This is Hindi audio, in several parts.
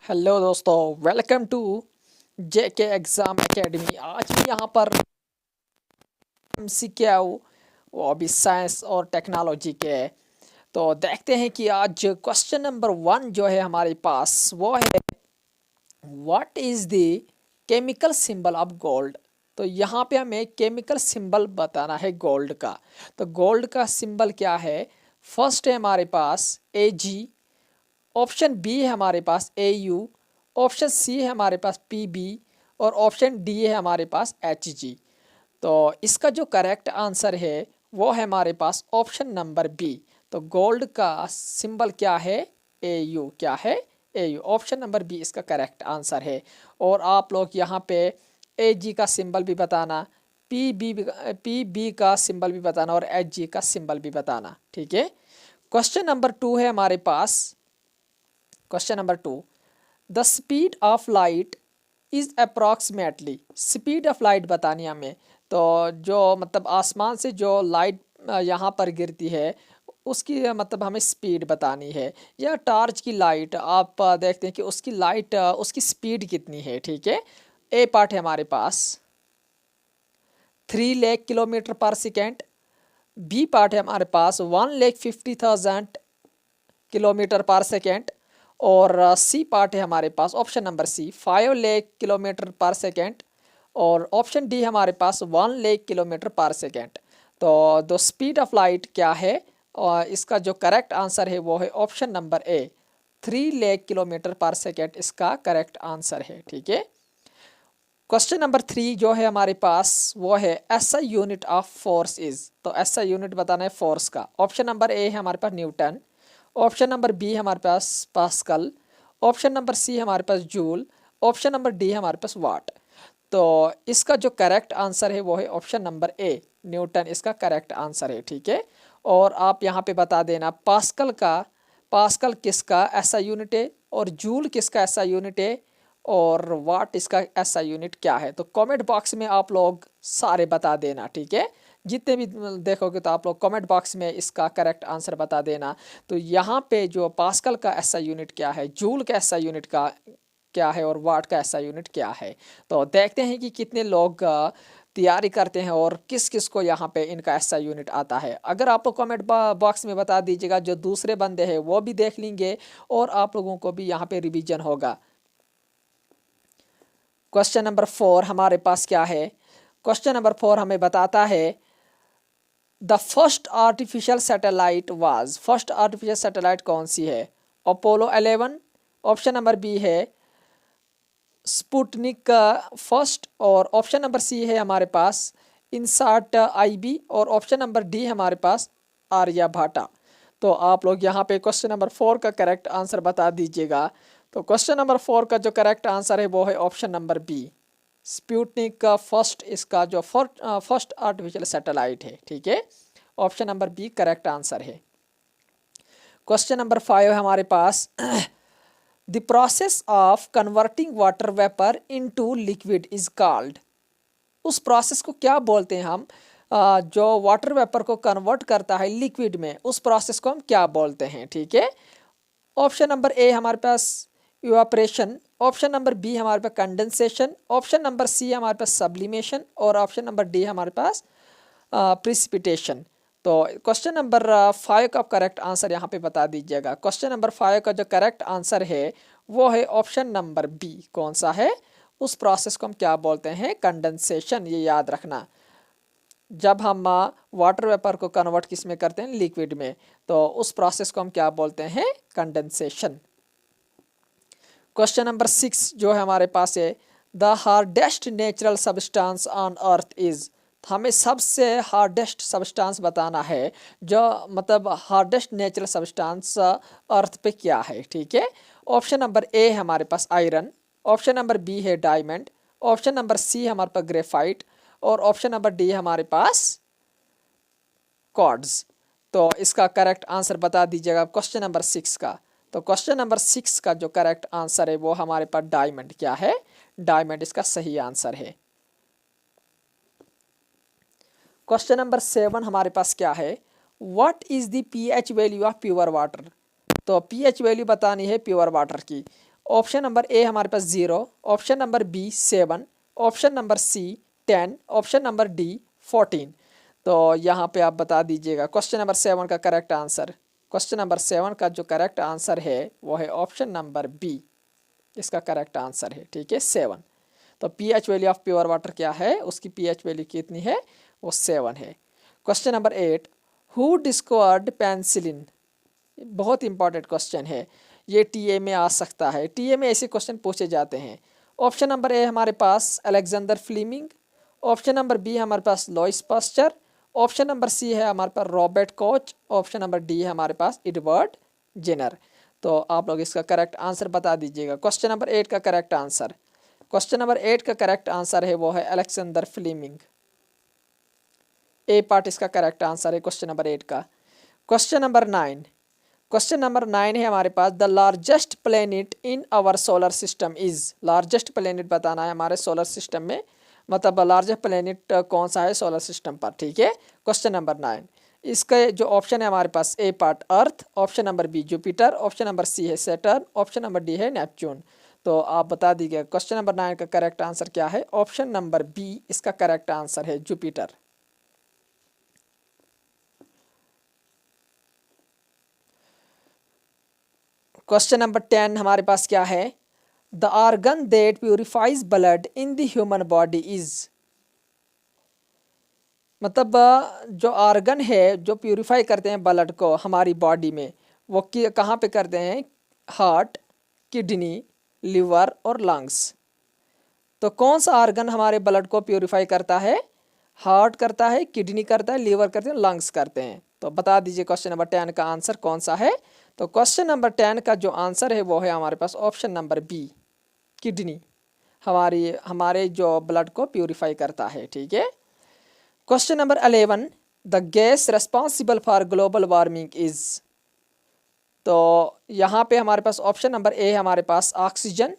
हेलो दोस्तों, welcome to JK exam academy. आज भी यहाँ पर एमसीक्यू वो अभी साइंस और टेक्नोलॉजी के है। तो देखते हैं कि आज क्वेश्चन नंबर 1 जो है हमारे पास वो है what is the chemical symbol of gold. तो यहाँ पे हमें केमिकल सिंबल बताना है गोल्ड का। तो गोल्ड का सिंबल क्या है? फर्स्ट है हमारे पास AG, ऑप्शन बी है हमारे पास AU, ऑप्शन सी है हमारे पास PB और ऑप्शन डी है हमारे पास HG। तो इसका जो करेक्ट आंसर है वो है हमारे पास ऑप्शन नंबर बी। तो गोल्ड का सिंबल क्या है? AU। क्या है? AU। ऑप्शन नंबर बी इसका करेक्ट आंसर है। और आप लोग यहाँ पे AG का सिंबल भी बताना, PB का सिंबल भी बताना और HG का सिंबल भी बताना। ठीक है। क्वेश्चन नंबर 2 है हमारे पास। Question number 2, the speed of light is approximately. Speed of light बतानी है हमें। तो जो मतलब आसमान से जो लाइट यहाँ पर गिरती है उसकी मतलब हमें स्पीड बतानी है। या टॉर्च की लाइट आप देखते हैं कि उसकी लाइट उसकी स्पीड कितनी है। ठीक है। ए पार्ट है हमारे पास 3 lakh kilometre per second. B part है हमारे पास 1,50,000 किलोमीटर पर सेकेंड। और सी पार्ट है हमारे पास option number C 5 lakh kilometre per second. और ऑप्शन डी हमारे पास 1 लाख किलोमीटर पर सेकेंड। तो द स्पीड ऑफ लाइट क्या है? और इसका जो करेक्ट आंसर है वो है ऑप्शन नंबर ए 3 लाख किलोमीटर पर सेकेंड इसका करेक्ट आंसर है। ठीक है। क्वेश्चन नंबर 3 जो है हमारे पास वो है SI unit of force is. तो SI यूनिट बताना है फोर्स का। ऑप्शन नंबर ए है हमारे पास न्यूटन, ऑप्शन नंबर बी हमारे पास पास्कल, ऑप्शन नंबर सी हमारे पास जूल, ऑप्शन नंबर डी हमारे पास वाट। तो इसका जो करेक्ट आंसर है वो है ऑप्शन नंबर ए न्यूटन इसका करेक्ट आंसर है। ठीक है। और आप यहाँ पे बता देना पास्कल किसका SI यूनिट है और जूल किसका SI यूनिट है और वाट इसका SI यूनिट क्या है। तो कमेंट बॉक्स में आप लोग सारे बता देना। ठीक है। जितने भी देखोगे तो आप लोग कमेंट बॉक्स में इसका करेक्ट आंसर बता देना। तो यहाँ पे जो पास्कल का SI यूनिट क्या है, जूल का SI यूनिट का क्या है और वाट का SI यूनिट क्या है। तो देखते हैं कि कितने लोग तैयारी करते हैं और किस किस को यहाँ पे इनका SI यूनिट आता है। अगर आप लोग कमेंट बॉक्स में बता दीजिएगा, जो दूसरे बंदे हैं वो भी देख लेंगे और आप लोगों को भी यहाँ पे रिवीजन होगा। क्वेश्चन नंबर 4 हमारे पास क्या है? क्वेश्चन नंबर 4 हमें बताता है the first artificial satellite was. First artificial satellite कौन सी है? अपोलो 11, ऑप्शन नंबर बी है स्पुतनिक का फर्स्ट और ऑप्शन नंबर सी है हमारे पास इनसाट IB और ऑप्शन नंबर डी हमारे पास आर्यभट्टा। तो आप लोग यहाँ पे क्वेश्चन नंबर 4 का करेक्ट आंसर बता दीजिएगा। तो क्वेश्चन नंबर 4 का जो करेक्ट आंसर है वो है ऑप्शन नंबर बी स्पुतनिक का फर्स्ट इसका जो फर्स्ट आर्टिफिशियल सैटेलाइट है। ठीक है। Option number B correct answer है। क्वेश्चन नंबर 5 हमारे पास the process of converting water vapour into liquid is called. उस प्रोसेस को क्या बोलते हैं हम? जो वाटर वेपर को कन्वर्ट करता है लिक्विड में, उस प्रोसेस को हम क्या बोलते हैं? ठीक है। ऑप्शन नंबर ए हमारे पास इवापोरेशन, ऑप्शन नंबर बी हमारे पास कंडेंसेशन, ऑप्शन नंबर सी हमारे पास सब्लिमेशन और ऑप्शन नंबर डी हमारे पास प्रिसिपिटेशन। तो क्वेश्चन नंबर 5 का करेक्ट आंसर यहाँ पे बता दीजिएगा। क्वेश्चन नंबर 5 का जो करेक्ट आंसर है वो है ऑप्शन नंबर बी। कौन सा है? उस प्रोसेस को हम क्या बोलते हैं? कंडेंसेशन। ये याद रखना। जब हम वाटर वेपर को कन्वर्ट किस में करते हैं? लिक्विड में। तो उस प्रोसेस को हम क्या बोलते हैं? कंडेंसेशन। क्वेश्चन नंबर 6 जो है हमारे पास है the hardest natural substance on earth is. हमें सबसे हार्डेस्ट सब्सटेंस बताना है। जो मतलब हार्डेस्ट नेचुरल सब्सटेंस अर्थ पे क्या है। ठीक है। ऑप्शन नंबर ए हमारे पास आयरन, ऑप्शन नंबर बी है डायमंड, ऑप्शन नंबर सी हमारे पास ग्रेफाइट और ऑप्शन नंबर डी हमारे पास क्वार्ट्ज। तो इसका करेक्ट आंसर बता दीजिएगा क्वेश्चन नंबर 6 का। तो क्वेश्चन नंबर 6 का जो करेक्ट आंसर है वो हमारे पास डायमंड। क्या है? डायमंड इसका सही आंसर है। क्वेश्चन नंबर 7 हमारे पास क्या है? What is the pH value of pure water. तो pH वैल्यू बतानी है प्योर वाटर की। ऑप्शन नंबर ए हमारे पास 0, option number B 7, option number C 10, option number D 14। तो यहाँ पे आप बता दीजिएगा क्वेश्चन नंबर 7 का करेक्ट आंसर। क्वेश्चन नंबर 7 का जो करेक्ट आंसर है वो है ऑप्शन नंबर बी, इसका करेक्ट आंसर है, ठीक है, 7। तो pH value of pure water क्या है, उसकी पीएच वैल्यू कितनी है, वो 7 है। Question number 8, who discovered penicillin, बहुत इंपॉर्टेंट क्वेश्चन है, ये टीए में आ सकता है, टीए में ऐसे क्वेश्चन पूछे जाते हैं। ऑप्शन नंबर ए हमारे पास Alexander Fleming, option number B हमारे पास Louis Pasteur, option number C है हमारे पास Robert Koch, option number D है हमारे पास एडवर्ड जेनर। तो आप लोग इसका करेक्ट आंसर बता दीजिएगा। क्वेश्चन नंबर 8 का करेक्ट आंसर, क्वेश्चन नंबर 8 का करेक्ट आंसर है वो है अलेक्जेंडर फ्लीमिंग, ए पार्ट इसका करेक्ट आंसर है क्वेश्चन नंबर 8 का। क्वेश्चन नंबर 9, क्वेश्चन नंबर 9 है हमारे पास, the largest planet in our solar system is, largest planet बताना है हमारे सोलर सिस्टम में, मतलब लार्जेस्ट प्लेनेट कौन सा है सोलर सिस्टम पर, ठीक है। क्वेश्चन नंबर 9, इसके जो ऑप्शन है हमारे पास, A part Earth, option number B Jupiter, option number C है सैटर्न, ऑप्शन नंबर डी है नेपच्यून। तो आप बता दीजिए क्वेश्चन नंबर 9 का करेक्ट आंसर क्या है, ऑप्शन नंबर बी इसका करेक्ट आंसर है, जुपिटर। क्वेश्चन नंबर 10 हमारे पास क्या है, the organ that purifies blood in the human body is, मतलब जो ऑर्गन है जो प्यूरिफाई करते हैं ब्लड को हमारी बॉडी में, वो कहाँ पे करते हैं, हार्ट, किडनी, लिवर और लंग्स। तो कौन सा ऑर्गन हमारे ब्लड को प्यूरिफाई करता है, हार्ट करता है, किडनी करता है, लिवर करते हैं, लंग्स करते हैं। तो बता दीजिए क्वेश्चन नंबर 10 का आंसर कौन सा है। तो क्वेश्चन नंबर 10 का जो आंसर है वो है हमारे पास ऑप्शन नंबर बी, किडनी, हमारे जो ब्लड को प्यूरिफाई करता है, ठीक है। Question number 11, the gas responsible for global warming is, तो यहाँ पे हमारे पास ऑप्शन नंबर ए हमारे पास ऑक्सीजन,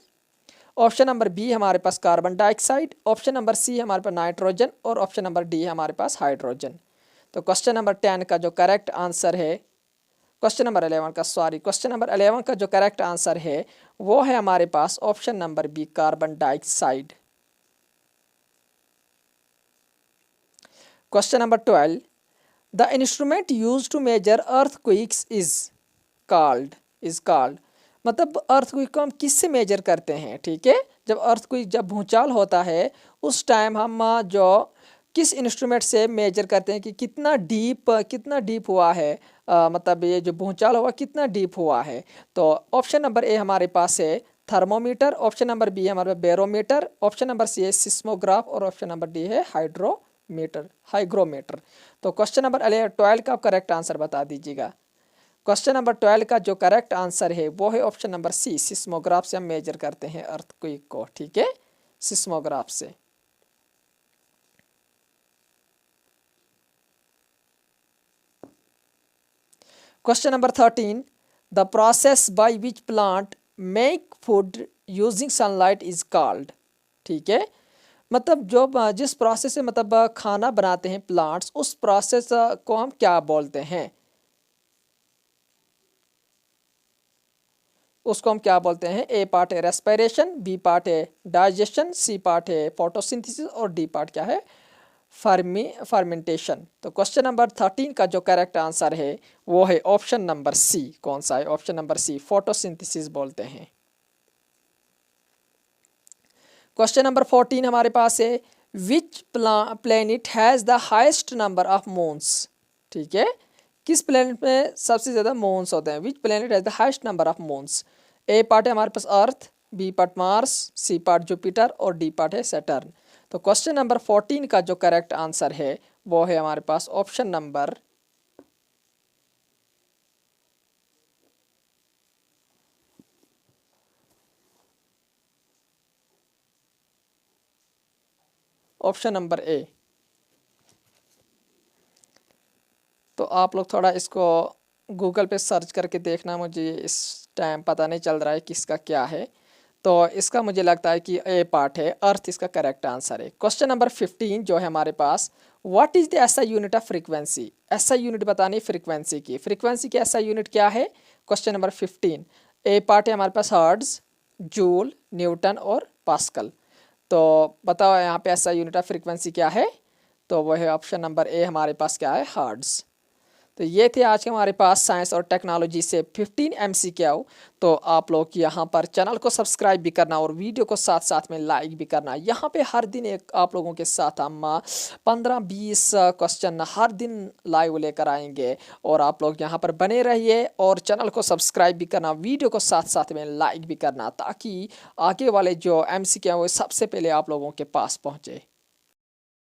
ऑप्शन नंबर बी हमारे पास carbon dioxide, option number C हमारे पास नाइट्रोजन और ऑप्शन नंबर डी हमारे पास हाइड्रोजन। तो क्वेश्चन नंबर 10 का जो करेक्ट आंसर है, क्वेश्चन नंबर 11 का, सॉरी, क्वेश्चन नंबर 11 का जो करेक्ट आंसर है वो है हमारे पास option number B, carbon dioxide. Question number 12, the instrument use to measure earthquakes is called, मतलब अर्थक्वेक को हम किससे मेजर करते हैं, ठीक है। जब अर्थक्वेक, जब भूचाल होता है उस टाइम हम जो किस इंस्ट्रूमेंट से मेजर करते हैं कि कितना डीप हुआ है, मतलब ये जो भूचाल हुआ कितना डीप हुआ है। तो ऑप्शन नंबर ए हमारे पास है थर्मोमीटर, ऑप्शन नंबर बी हमारे पास बैरोमीटर, ऑप्शन नंबर सी है सिस्मोग्राफ और ऑप्शन नंबर डी है हाइग्रोमीटर। तो क्वेश्चन नंबर 12 का करेक्ट आंसर बता दीजिएगा। क्वेश्चन नंबर 12 का जो करेक्ट आंसर है वो है ऑप्शन नंबर सी, सिस्मोग्राफ से हम मेजर करते हैं अर्थक्वेक को, ठीक है, सिस्मोग्राफ से। Question number 13, the process by which plant make food using sunlight is called, ठीक है, मतलब जो जिस प्रोसेस से मतलब खाना बनाते हैं प्लांट्स, उस प्रोसेस को हम क्या बोलते हैं, उसको हम क्या बोलते हैं। ए पार्ट है रेस्पिरेशन, बी पार्ट है डाइजेशन, सी पार्ट है फोटोसिंथेसिस और डी पार्ट क्या है, फर्मेंटेशन। तो क्वेश्चन नंबर 13 का जो करेक्ट आंसर है वो है ऑप्शन नंबर सी, कौन सा है, ऑप्शन नंबर सी, फोटोसिंथेसिस बोलते हैं। क्वेश्चन नंबर 14 हमारे पास है, विच planet has the highest number of moons, ठीक है, किस प्लेनेट में सबसे ज़्यादा मून्स होते हैं, which planet has the highest number of moons. A part है हमारे पास Earth, B part Mars, C part Jupiter और डी पार्ट है सैटर्न। तो क्वेश्चन नंबर 14 का जो करेक्ट आंसर है वो है हमारे पास ऑप्शन नंबर ए। तो आप लोग थोड़ा इसको गूगल पे सर्च करके देखना, मुझे इस टाइम पता नहीं चल रहा है किसका क्या है। तो इसका मुझे लगता है कि ए पार्ट है, अर्थ इसका करेक्ट आंसर है। क्वेश्चन नंबर 15 जो है हमारे पास, what is the SI unit of frequency, SI unit बतानी फ्रीक्वेंसी की, फ्रीक्वेंसी की एसआई यूनिट क्या है। क्वेश्चन नंबर 15, ए पार्ट है हमारे पास हर्ट्ज, जूल, न्यूटन और पास्कल। तो बताओ यहाँ पे ऐसा यूनिट ऑफ फ्रीक्वेंसी क्या है? तो वह है ऑप्शन नंबर ए हमारे पास क्या है, हर्ट्ज। तो ये थे आज के हमारे पास साइंस और टेक्नोलॉजी से 15 MCQ। तो आप लोग यहाँ पर चैनल को सब्सक्राइब भी करना और वीडियो को साथ साथ में लाइक भी करना। यहाँ पे हर दिन एक आप लोगों के साथ हम 15-20 क्वेश्चन हर दिन लाइव लेकर आएंगे और आप लोग यहाँ पर बने रहिए और चैनल को सब्सक्राइब भी करना, वीडियो को साथ साथ में लाइक भी करना, ताकि आगे वाले जो MCQ है वो सबसे पहले आप लोगों के पास पहुँचे।